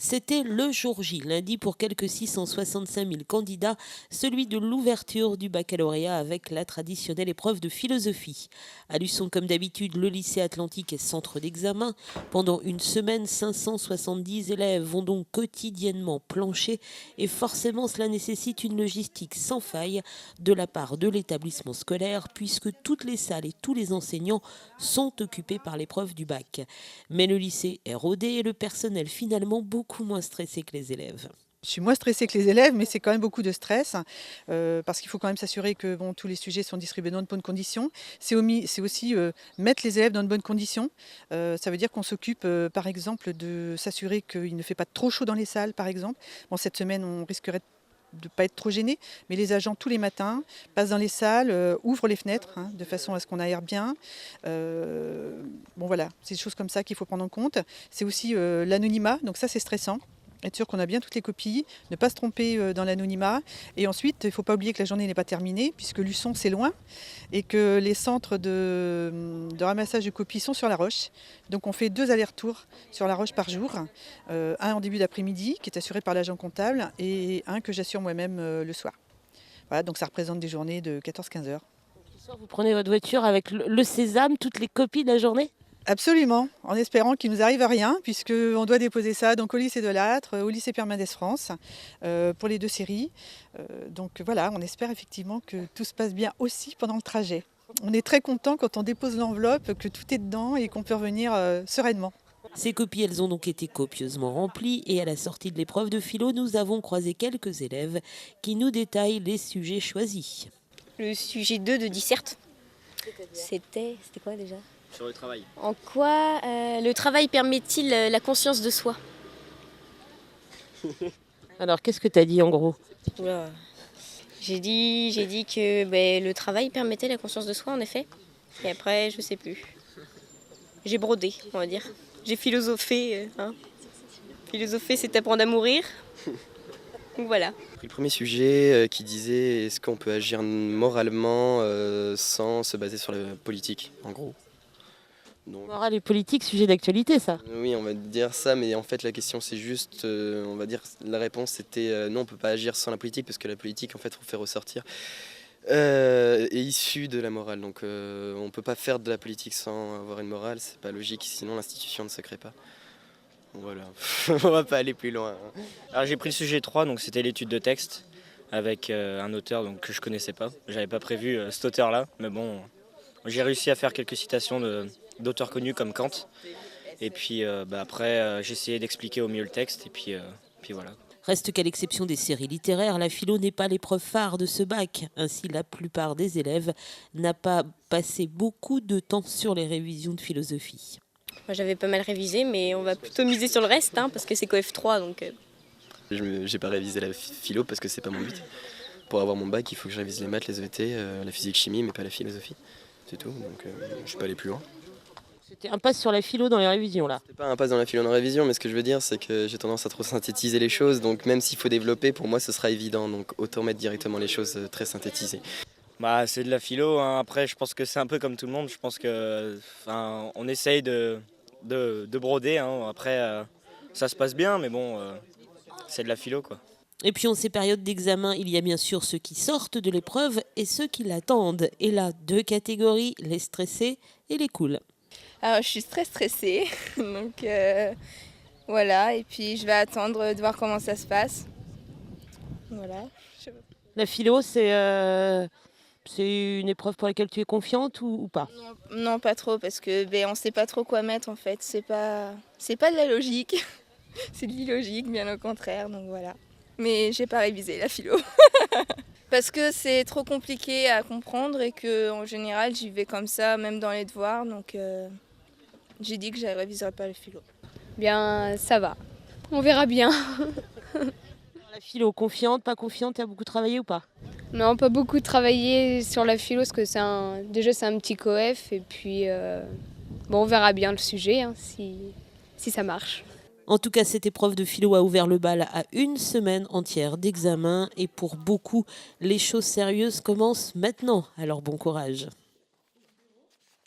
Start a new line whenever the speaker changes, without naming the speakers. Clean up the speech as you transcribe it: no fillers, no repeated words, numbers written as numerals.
C'était le jour J, lundi pour quelques 665 000 candidats, celui de l'ouverture du baccalauréat avec la traditionnelle épreuve de philosophie. À Luçon, comme d'habitude, le lycée Atlantique est centre d'examen. Pendant une semaine, 570 élèves vont donc quotidiennement plancher et forcément cela nécessite une logistique sans faille de la part de l'établissement scolaire puisque toutes les salles et tous les enseignants sont occupés par l'épreuve du bac. Mais le lycée est rodé et le personnel finalement beaucoup moins stressé que les élèves.
Je suis moins stressée que les élèves, mais c'est quand même beaucoup de stress, parce qu'il faut quand même s'assurer que tous les sujets sont distribués dans de bonnes conditions. C'est aussi mettre les élèves dans de bonnes conditions. Ça veut dire qu'on s'occupe, par exemple, de s'assurer qu'il ne fait pas trop chaud dans les salles, par exemple. Cette semaine, on risquerait de ne pas être trop gêné, mais les agents tous les matins passent dans les salles, ouvrent les fenêtres de façon à ce qu'on aère bien. Voilà, c'est des choses comme ça qu'il faut prendre en compte. C'est aussi l'anonymat, donc ça c'est stressant. Être sûr qu'on a bien toutes les copies, ne pas se tromper dans l'anonymat. Et ensuite, il ne faut pas oublier que la journée n'est pas terminée, puisque Luçon, c'est loin, et que les centres de ramassage de copies sont sur La Roche. Donc on fait 2 allers-retours sur La Roche par jour, un en début d'après-midi, qui est assuré par l'agent comptable, et un que j'assure moi-même le soir. Voilà, donc ça représente des journées de 14-15 heures.
Le soir, vous prenez votre voiture avec le sésame, toutes les copies de la journée ?
Absolument, en espérant qu'il nous arrive rien, puisqu'on doit déposer ça donc au lycée de Lattre, au lycée Pierre Mendès France, pour les 2 séries. Donc voilà, on espère effectivement que tout se passe bien aussi pendant le trajet. On est très content quand on dépose l'enveloppe, que tout est dedans et qu'on peut revenir sereinement.
Ces copies, elles ont donc été copieusement remplies et à la sortie de l'épreuve de philo, nous avons croisé quelques élèves qui nous détaillent les sujets choisis.
Le sujet 2 de disserte, c'était quoi déjà ?
Sur le travail.
En quoi le travail permet-il la conscience de soi ?
Alors, qu'est-ce que tu as dit en gros ?
Oula. J'ai dit que le travail permettait la conscience de soi, en effet. Et après, je sais plus. J'ai brodé, on va dire. J'ai philosophé. Philosopher, c'est apprendre à mourir. Donc voilà.
Le premier sujet qui disait est-ce qu'on peut agir moralement sans se baser sur la politique, en gros. Donc,
Morale et politique, sujet d'actualité, ça.
oui, on va dire ça, mais en fait la question c'est juste, on va dire, la réponse c'était non, on peut pas agir sans la politique parce que la politique en fait on fait ressortir est issue de la morale. Donc on peut pas faire de la politique sans avoir une morale, c'est pas logique, sinon l'institution ne se crée pas. Voilà, on va pas aller plus loin.
Alors j'ai pris le sujet 3, donc c'était l'étude de texte avec un auteur donc, que je connaissais pas. J'avais pas prévu cet auteur-là, mais bon, j'ai réussi à faire quelques citations d'auteurs connus comme Kant. Et puis après, j'ai essayé d'expliquer au mieux le texte, et puis voilà.
Reste qu'à l'exception des séries littéraires, la philo n'est pas l'épreuve phare de ce bac. Ainsi, la plupart des élèves n'a pas passé beaucoup de temps sur les révisions de philosophie.
Moi, j'avais pas mal révisé, mais on va plutôt miser sur le reste, parce que c'est qu'OF 3, donc...
J'ai pas révisé la philo parce que c'est pas mon but. Pour avoir mon bac, il faut que je révise les maths, les EVT, la physique-chimie, mais pas la philosophie. C'est tout, donc je suis pas allé plus loin.
C'était un pass sur la philo dans les révisions, là.
C'est pas un passe dans la philo en révision, mais ce que je veux dire, c'est que j'ai tendance à trop synthétiser les choses, donc même s'il faut développer, pour moi, ce sera évident, donc autant mettre directement les choses très synthétisées.
Bah, c'est de la philo, hein. Après je pense que c'est un peu comme tout le monde, je pense que on essaye de broder, hein. Après ça se passe bien, mais bon, c'est de la philo quoi.
Et puis en ces périodes d'examen, il y a bien sûr ceux qui sortent de l'épreuve et ceux qui l'attendent. Et là, 2 catégories, les stressés et les cools.
Alors je suis très stressée, donc voilà, et puis je vais attendre de voir comment ça se passe. Voilà.
La philo, c'est une épreuve pour laquelle tu es confiante ou pas ?
Non, pas trop, parce que on sait pas trop quoi mettre en fait. C'est pas de la logique, c'est de l'illogique, bien au contraire, donc voilà. Mais j'ai pas révisé la philo. Parce que c'est trop compliqué à comprendre et que en général j'y vais comme ça, même dans les devoirs, donc j'ai dit que je ne réviserai pas la philo.
Bien, ça va. On verra bien.
La philo, confiante, pas confiante, tu as beaucoup travaillé ou pas ?
Non, pas beaucoup travaillé sur la philo parce que déjà c'est un petit coef et puis on verra bien le sujet si ça marche.
En tout cas, cette épreuve de philo a ouvert le bal à une semaine entière d'examen et pour beaucoup, les choses sérieuses commencent maintenant. Alors bon courage.